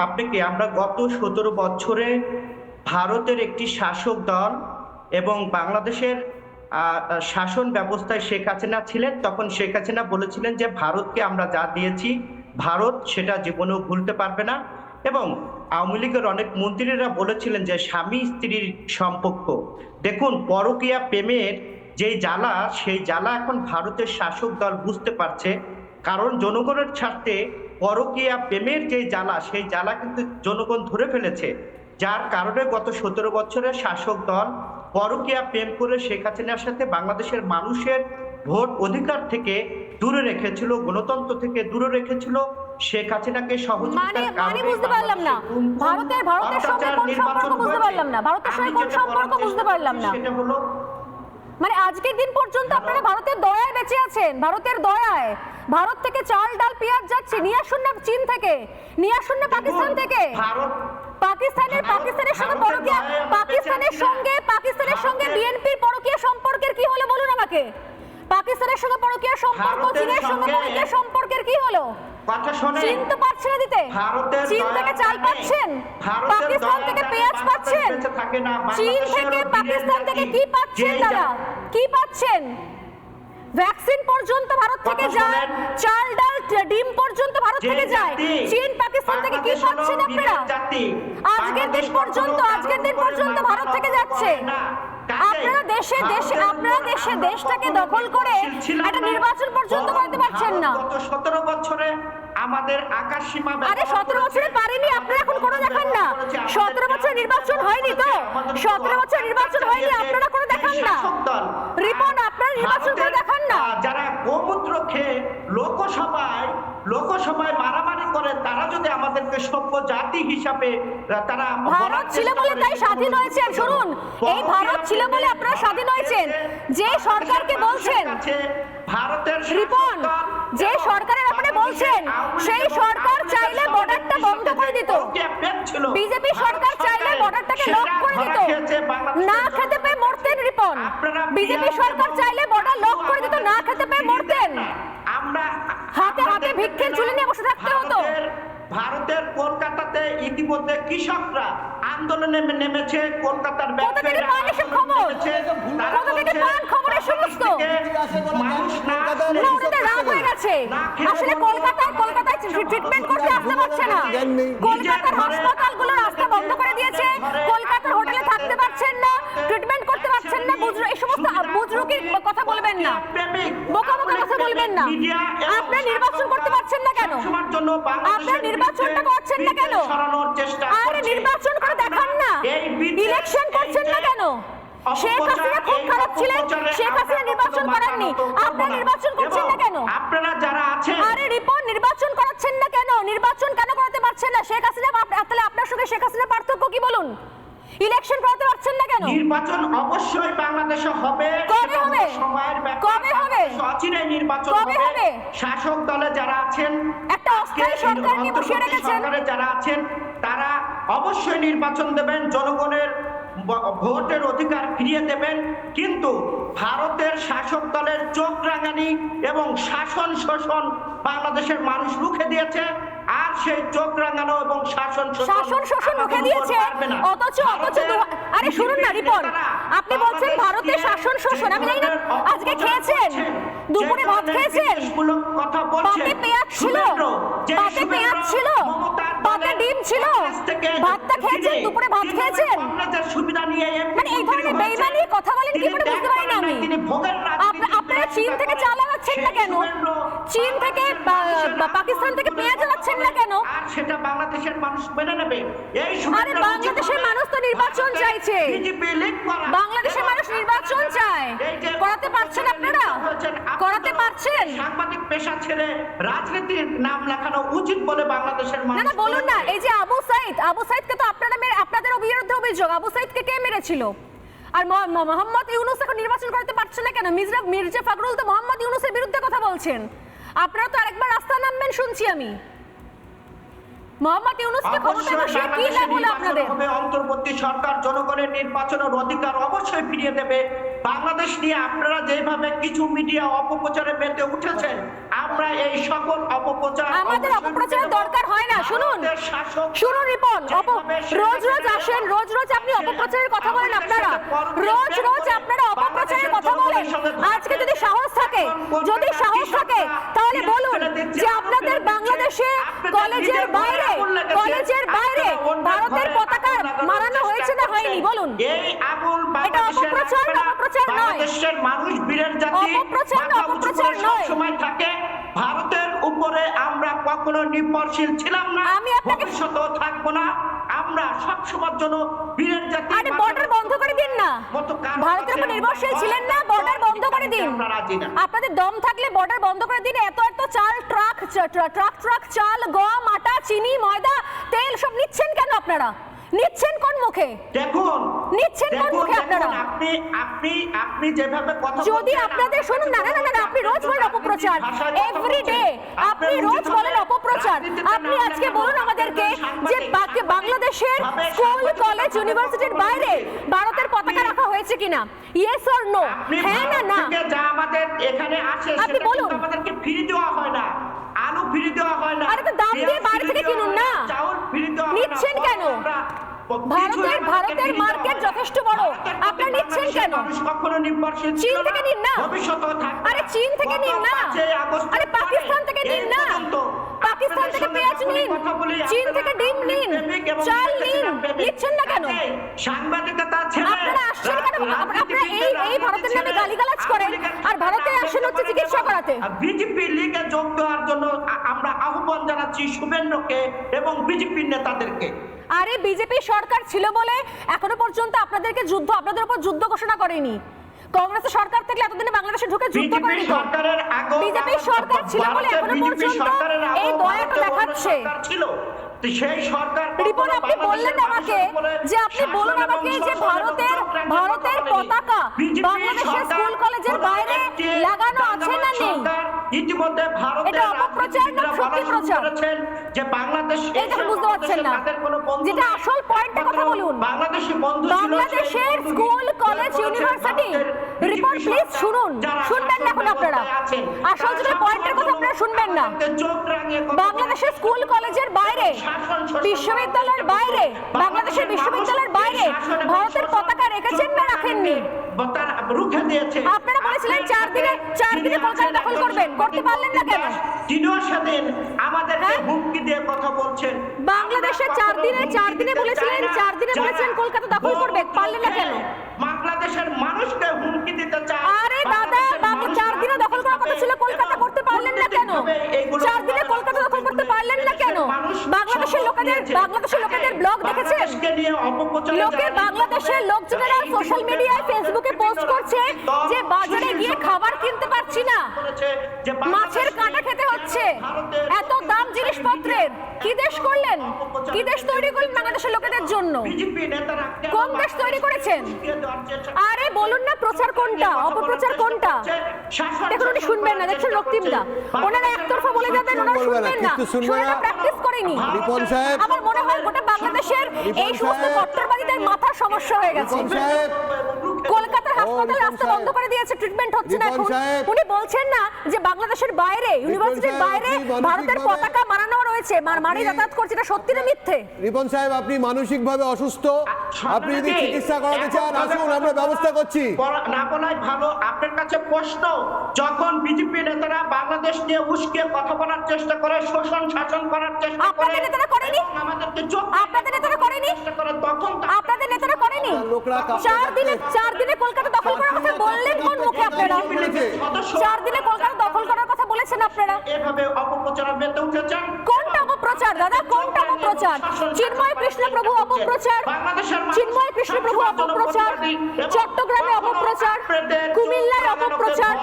আপনাকে আমরা গত 17 বছরে ভারতের একটি শাসক দল এবং বাংলাদেশের শাসন ব্যবস্থায় শেখ হাসিনা ছিলেন, তখন শেখ হাসিনা বলেছিলেন যে ভারতকে আমরা যা দিয়েছি ভারত সেটা জীবনেও ভুলতে পারবে না। এবং আওয়ামী লীগের অনেক মন্ত্রীরা বলেছিলেন যে স্বামী স্ত্রীর সম্পর্ক, দেখুন পরকীয়া প্রেমের যেই জ্বালা, সেই জ্বালা এখন ভারতের শাসক দল বুঝতে পারছে। কারণ জনগণের স্বার্থে পরকীয়া প্রেমের যে জ্বালা, সেই জ্বালা কিন্তু জনগণ ধরে ফেলেছে, যার কারণে গত 17 বছরের শাসক দল পরকীয়া প্রেম করে শেখ হাসিনার সাথে বাংলাদেশের মানুষের ভোট অধিকার থেকে দূরে রেখেছিল, গণতন্ত্র থেকে দূরে রেখেছিল। শেখ হাসিনাকে সহযোগিতার কারণে বুঝতে পারলাম না ভারতের সঙ্গে কোন সম্পর্ক বুঝতে পারলাম না, ভারতের সঙ্গে কোন সম্পর্ক বুঝতে পারলাম না। সেটা হলো মানে আজকের দিন পর্যন্ত আপনারা ভারতের দয়ায় বেঁচে আছেন, ভারতের দয়ায়। ভারত থেকে চাল ডাল পেঁয়াজ যাচ্ছে, নিয়ে আসুন না চীন থেকে, নিয়ে আসুন না পাকিস্তান থেকে। পাকিস্তানের সঙ্গে পরকীয়া, পাকিস্তানের সঙ্গে বিএনপির পরকীয়া সম্পর্কের কি হলো বলুন আমাকে। পাকিস্তানের সঙ্গে পরকীয়া সম্পর্ক, চীনের সঙ্গে পরকীয়া সম্পর্কের কি হলো? চীন তো পাচ্ছে না দিতে, চীন থেকে চাল পাচ্ছেন, পাকিস্তান থেকে পেঁয়াজ পাচ্ছেন, চীন থেকে পাকিস্তান থেকে কি পাচ্ছেন তারা, কি পাচ্ছেন? ভ্যাকসিন পর্যন্ত ভারত থেকে যায়, চাল ডাল ডিম পর্যন্ত ভারত থেকে যায়, চীন পাকিস্তান থেকে কি পাচ্ছেন আপনারা? আজকের দিন পর্যন্ত ভারত থেকে যাচ্ছে। আপনারা দেশটাকে দখল করে একটা নির্বাচন পর্যন্ত করতে পারছেন না। গত 17 বছরে আমাদের আকাশ সীমা, আরে 17 বছরে পারেনি, আপনারা এখন কোনো দেখান না। 17 বছর নির্বাচন হয়নি তো, 17 বছর নির্বাচন হয়নি, আপনারা কোনো দেখান না। রিপন, আপনারা নির্বাচন করে দেখান না। যারা গোমূত্র খেয়ে লোকসভায় মারামারি করে, তারা যদি আমাদেরকে সভ্য জাতি হিসাবে তারা ভারত ছিল বলে তাই স্বাধীন হয়েছে। শুনুন, এই ভারত ছিল বলে আপনারা স্বাধীন হয়েছেন। যে সরকারকে বলছেন ভারতের রিপন, যে সরকারের আপনি বলছেন, সেই সরকার চাইলে বর্ডারটা বন্ধ করে দিত। বিজেপি সরকার চাইলে বর্ডারটাকে লক করে দিত, না খেতে পেয়ে মরতেন রিপন। বিজেপি সরকার চাইলে বর্ডার লক করে দিত, না খেতে পেয়ে মরতেন। হাতে হাতে ভিক্ষের ঝুলি নিয়ে বসে থাকতে হতো। ভারতের কলকাতাতে ইতিমধ্যে কৃষকরা আন্দোলনে নেমেছে, কলকাতার ব্যবসায়ীরা আসলে কলকাতায় ট্রিটমেন্ট করতে আসতে পারছে না, কলকাতার হাসপাতালগুলো রাস্তা বন্ধ করে দিয়েছে, কলকাতার হোটেলে থাকতে পারছেন না, ট্রিটমেন্ট করতে পারছেন না। এই সমস্ত বুজরুকির কথা বলবেন না, বোকা বোকা কথা বলবেন না। আপনারা নির্বাচন করতে পারছেন না কেন? আপনারা নির্বাচনটা করছেন না কেন? আরে নির্বাচন করে দেখান না, ইলেকশন করছেন না কেন? শেখ হাসিনা খুব খারাপ ছিলেন, শেখ হাসিনা নির্বাচন করাননি, আপনারা নির্বাচন করছেন না কেন? আপনারা যারা আছেন, আরে রিপন, নির্বাচন করাচ্ছেন না কেন? নির্বাচন কেন করাতে পারছেন না? শেখ হাসিনা, তাহলে আপনার সঙ্গে শেখ হাসিনার পার্থক্য কি বলুন? ইলেকশন করাতে পারছেন না কেন? নির্বাচন অবশ্যই বাংলাদেশে হবে। কবে হবে? সময়ের ব্যাপার, কবে হবে? অচিরেই নির্বাচন হবে। শাসক দলে যারা আছেন, একটা অস্থায়ী সরকারকে বসিয়ে রেখেছেন, সরকারে যারা আছেন, তারা অবশ্যই নির্বাচন দেবেন, জনগণের ভোটের অধিকার ফিরিয়ে দেবেন। কিন্তু ভারতের শাসক দলের চোখ রাঙানি এবং শাসন শোষণ বাংলাদেশের মানুষ রুখে দিয়েছে। আর সেই চোখ রাঙানো এবং শাসন শোষণ রুখে দিয়েছে, অথচ আরে শুনুন না রিপন, আপনি বলছেন ভারতের শাসন শোষণ। আমি জানি না আজকে খেয়েছেন, দুপুরে ভাত খেয়েছেন, পাতে পেঁয়াজ ছিল, পাতে পেঁয়াজ ছিল, পাতে ডিম ছিল, ভাতটা খেয়েছেন, দুপুরে ভাত খেয়েছেন। মানে এই ধরনের বেইমানি কথা বলেন কি করে বুঝতে পারি না আমি। আপনারা চীন থেকে চাল আনাচ্ছেন না কেন? চীন থেকে পাকিস্তান থেকে পেঁয়াজ আনাচ্ছেন না কেন? আর সেটা বাংলাদেশের মানুষ মেনে নেবে। এই আরে বাংলাদেশের মানুষ তো নির্বাচন চাইছে, বাংলাদেশের মানুষ নির্বাচন চায়, করাতে পারছেন আপনারা? করাতে পারছেন? সাংবাদিক পেশা ছেড়ে রাজনীতির নাম লেখানো উচিত বলে বাংলাদেশের মানুষ। না বলুন না, এই যে আবু সাইদকে তো আপনাদের বিরুদ্ধে অভিযোগ, আবু সাইদকে কে মেরেছিল? আর মোহাম্মদ ইউনূস এখন নির্বাচন করতে পারছে না কেন? মির্জা ফখরুল তো মোহাম্মদ ইউনূসের বিরুদ্ধে কথা বলছেন। আপনারা তো আরেকবার রাস্তা নামবেন শুনছি আমি। মোহাম্মদ ইউনূসকে ক্ষমতায় বসিয়ে কি লাভ হলো আপনাদের? অন্তর্বর্তী সরকার জনগণের নির্বাচনের অধিকার অবশ্যই ফিরিয়ে দেবে। বাংলাদেশ নিয়ে আপনারা যেভাবে কিছু মিডিয়া অপপ্রচারে মেতে উঠেছেন, আমরা এই সকল আমাদের অপপ্রচারের দরকার হয় না। শুনুন রিপন, রোজ আপনি অপপ্রচারের কথা বলেন। আপনারা রোজ আপনারা অপপ্রচারের কথা বলেন। আজকে যদি সাহস থাকে তাহলে বলুন যে আপনাদের বাংলাদেশে কলেজের বাইরে ভারতের পতাকা মারানো হয়েছে না হয়নি, বলুন। এটা অপপ্রচার নয়। দেশের মানুষ বীরের জাতি, অপপ্রচার নয়। সময় থাকে ভারতের উপরে আমরা কখনো নির্ভরশীল ছিলাম না, আমি আপনাকে ভবিষ্যতেও থাকবো না। আমরা সব সময়ের জন্য বীরের জাতি। আরে বর্ডার বন্ধ করে দিন না। ভারতের উপর নির্ভরশীল ছিলেন না, বর্ডার বন্ধ করে দিন। আপনাদের দম থাকলে বর্ডার বন্ধ করে দিন। এত চাল ট্রাক চাল, গম, আটা, চিনি, ময়দা, তেল সব নিচ্ছেন কেন আপনারা? নিচ্ছেন কোন মুখে? নিচ্ছেন কোন মুখে আপনারা? আপনি যেভাবে কথা যদি আপনাদের শুনুন না, আপনি রোজ বলেন অপপ্রচার, এভরিডে আপনি রোজ বলেন অপপ্রচার। আপনি আজকে বলুন আমাদেরকে যে বাংলাদেশের স্কুল, কলেজ, ইউনিভার্সিটির বাইরে ভারতের পতাকা রাখা হয়েছে কিনা, ইয়েস অর নো, হ্যাঁ না না? যা আমাদের এখানে আসে আপনি বলুন। আমাদেরকে ফ্রি দেওয়া হয় না, আলু ফ্রি দেওয়া হয় না। আরে তো দাম দিয়ে বাইরে থেকে কিনুন না, চাউল ফ্রি দেওয়া হয় না। নিচ্ছেন কেন? ভারতের মার্কেট যথেষ্ট বড়, আপনারা নিচ্ছেন কেন? চীন থেকে নিন না। আরে চীন থেকে নিন না, আরে পাকিস্তান থেকে নিন না। পাকিস্তান থেকে পেঁয়াজ নিন, চীন থেকে ডিম নিন, চাল নিন, নিচ্ছেন না কেন? আপনারা আসছেন কেন? আপনারা এই ভারতের নামে গালিগালাজ করেন আর ভারতে আসেন হচ্ছে চিকিৎসা করাতে। বিজেপি লিগে যোগ দেওয়ার জন্য আমরা আহ্বান জানাচ্ছি শুভেন্দ্রকে এবং বিজেপির নেতাদেরকে। আরে বিজেপি সরকার ছিল বলে এখনো পর্যন্ত আপনাদের উপর যুদ্ধ ঘোষণা করেনি। কংগ্রেসের সরকার থেকে এতদিনে বাংলাদেশে ঢুকে যুদ্ধ করেনি। বিজেপি সরকার ছিল বলে এখনো পর্যন্ত এই দয়াটা দেখাচ্ছে। সেই সরকার রিপন, আপনি বললেন আমাকে যে আপনি বলুন আমাকে যে ভারতের পতাকা বাংলাদেশের স্কুল কলেজের বাইরে লাগানো আছে না নেই? ইতিমধ্যে ভারতের এটা অপপ্রচার না সত্যি প্রচার? যে বাংলাদেশ এটা বুঝতে পারছেন না, যেটা আসল পয়েন্টের কথা বলুন। বাংলাদেশের school, college, university, Ripon please শুনুন, শুনবেন না এখন আপনারা? আসল যেটা পয়েন্টের কথা আপনারা শুনবেন না। বাংলাদেশের স্কুল কলেজের বাইরে, বিশ্ববিদ্যালয়ের বাইরে, বাংলাদেশের বিশ্ববিদ্যালয়ের বাইরে ভারতের পতাকা রেখেছেন না রাখেননি? আপনারা বলেছিলেন 4 দিনে কলকাতা দখল করবেন, করতে পারলেন না কেন? আমাদেরকে হুমকি দিয়ে কথা বলছেন। বাংলাদেশে 4 দিনে বলেছিলেন, 4 দিনে বলেছিলেন কলকাতা দখল করবে, পারলেন না কেন? বাংলাদেশের মানুষকে হুমকি দিতে চায়। আরে দাদা, 4 দিনে দখল করার কথা ছিল, কলকাতা করতে পারলেন না কেন? 4 দিনে কলকাতা দখল করতে পারলেন না কেন? বাংলাদেশের লোকেদের ব্লগ দেখেছেন? বাংলাদেশের লোকজনেরা সোশ্যাল মিডিয়ায়, ফেসবুকে পোস্ট করছে যে বাজারে গিয়ে খাবার কিনতে পারছি না, মাছের কাঁটা খেতে হচ্ছে, এত দাম জিনিসপত্রের। কি দেশ করলেন? কি দেশ তৈরি করলেন বাংলাদেশের লোকেদের জন্য? কোন দেশ তৈরি করেছেন? আরে বলুন না প্রচার কোনটা, অপপ্রচার কোনটা? দেখুন উনি শুনবেন না, দেখছেন রক্তিমদা, ওনারা একতরফা বলে যাবেন, ওনারা শুনবেন না, শুনে প্র্যাকটিস করেনি। আমার মনে হয় গোটা বাংলাদেশের এই সমস্ত কট্টরবাদীদের মাথার সমস্যা হয়ে গেছে। কলকাতার হাসপাতালে রাস্তা বন্ধ করে দিয়েছে, ট্রিটমেন্ট হচ্ছে না এখন। উনি বলছেন না যে বাংলাদেশের বাইরে, ইউনিভার্সিটির বাইরে ভারতের পতাকা মারানো রয়েছে, মারি যাতায়াত করছে, এটা সত্যি না মিথ্যে? রিপন সাহেব, আপনি মানসিকভাবে অসুস্থ, আপনি যদি চিকিৎসা করাতে চান আসুন, আমরা ব্যবস্থা করছি। না বলাই ভালো। আপনার কাছে প্রশ্ন, যখন বিজেপি নেতারা বাংলাদেশ নিয়ে উস্কে কথা বলার চেষ্টা করে, শোষণ শাসন করার চেষ্টা করে, আপনাদের নেতারা করেনি? আমাদেরকে আপনাদের নেতারা করেনি? তখন আপনাদের নেতারা করেনি? 4 দিনে কলকাতা দখল করার কথা বললেন কোন মুখে আপনারা? 4 দিনে কলকাতা দখল করার কথা বলেছেন আপনারা? এভাবে অপপ্রচারে মেতে উঠেছেন। কোনটা অপপ্রচার দাদা, কোনটা অপপ্রচার? চিন্ময় কৃষ্ণপ্রভু অপপ্রচার, চিন্ময় কৃষ্ণপ্রভু অপপ্রচার, চট্টগ্রামে অপপ্রচার, কুমিল্লায় অপপ্রচার,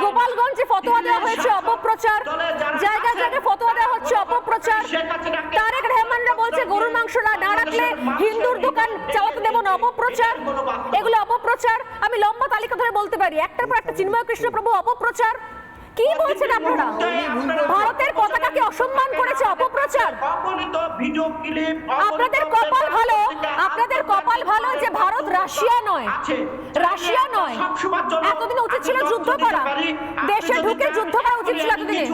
গোপালগঞ্জে ফতোয়া দেওয়া হয়েছে অপপ্রচার, জায়গায় জায়গায় ফতোয়া দেওয়া হচ্ছে অপপ্রচার। তারেক রহমানরা বলছে গরুর মাংস না রাখলে হিন্দুর দোকান চালাতে দেব না, অপপ্রচার। এগুলো অপপ্রচার। আমি লম্বা তালিকা ধরে বলতে পারি, একটার পর একটা। চিন্ময় কৃষ্ণপ্রভু অপপ্রচার, কি বলছেন আপনারা? ভারতের পতাকাকে অসম্মান করেছে, অপপ্রচার। অগণিত ভিডিও ক্লিপ, আপনাদের কপাল ভালো, আপনাদের কপাল ভালো যে ভারত রাশিয়া নয়, রাশিয়া নয়। এতদিন উচিত ছিল যুদ্ধ করা, দেশে ঢুকে যুদ্ধ করা উচিত ছিল এতদিনে।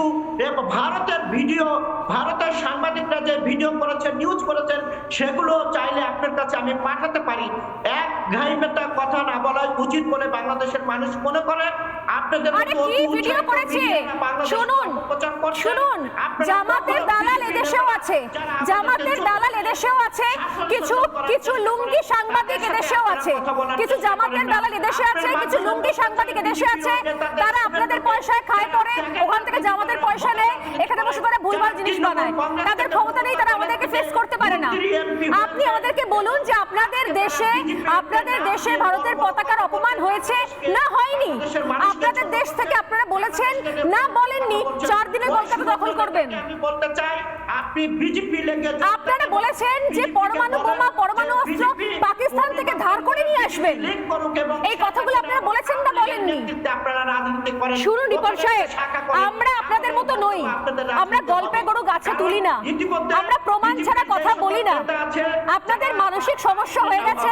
ভারতের ভিডিও, ভারতের সাংবাদিকরা যে ভিডিও করেছেন, নিউজ করেছেন, সেগুলো চাইলে আপনার কাছে আমি পাঠাতে পারি। এক ঘাইমেটা কথা না বলা উচিত বলে বাংলাদেশের মানুষ মনে করে। আপনাদের আরে কি ভিডিও করেছে শুনুন, শুনুন। জামাতের দালাল এদেশেও আছে, জামাতের দালাল এদেশেও আছে, কিছু লুঙ্গি সাংবাদিক এদেশেও আছে, কিছু জামাতের দালাল এদেশে আছে, কিছু লুঙ্গি সাংবাদিক এদেশে আছে। তারা আপনাদের পয়সায় খায় পরে, ওখান থেকে জামাতের পয়সা নেয়, এখানে বসে তারা ভুলভাল জিনিস বানায়। তাদের ক্ষমতা নেই, তারা আমাদেরকে ফেস করতে পারে না। আপনি আমাদেরকে বলুন যে আপনাদের দেশে ভারতের পতাকার অপমান হয়েছে না হয়নি? আপনাদের দেশ থেকে আপনারা বলেছেন না বলেননি 4 দিনে কলকাতা দখল করবেন। আমি বলতে চাই, আপনি বিজেপি লেগে আপনারা বলেছেন যে পরমাণু বোমা, পরমাণু অস্ত্র পাকিস্তান থেকে ধার করে নিয়ে আসবেন। এই কথাগুলো আপনারা বলেছেন না বলেননি? আপনারা রাজনীতি করেন। শুনুন রিপন সাহেব, আমরা আপনাদের মতো নই, আমরা গল্পে গরু গাছে তুলি না, আমরা প্রমাণ ছাড়া কথা বলি না। আপনাদের মানসিক সমস্যা হয়ে গেছে,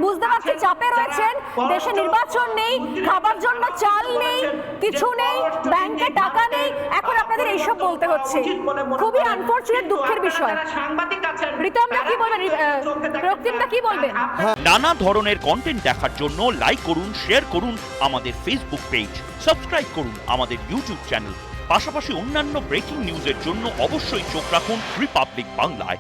বুঝতে পারছি চাপে রয়েছেন, দেশে নির্বাচন নেই, খাবার জন্য চাল নেই, কিছু নেই, ব্যাংকে টাকা নেই, এখন আপনাদের এইসব বলতে হচ্ছে। খুবই আনফরচুনেট, দুঃখের বিষয়। রিতমদা কি বলবেন, রক্তিমদা কি বলবেন? নানা ধরনের কন্টেন্ট দেখার জন্য লাইক করুন, শেয়ার করুন আমাদের ফেসবুক পেজ, সাবস্ক্রাইব করুন আমাদের ইউটিউব চ্যানেল। পাশাপাশি অন্যান্য ব্রেকিং নিউজের জন্য অবশ্যই চোখ রাখুন রিপাবলিক বাংলায়।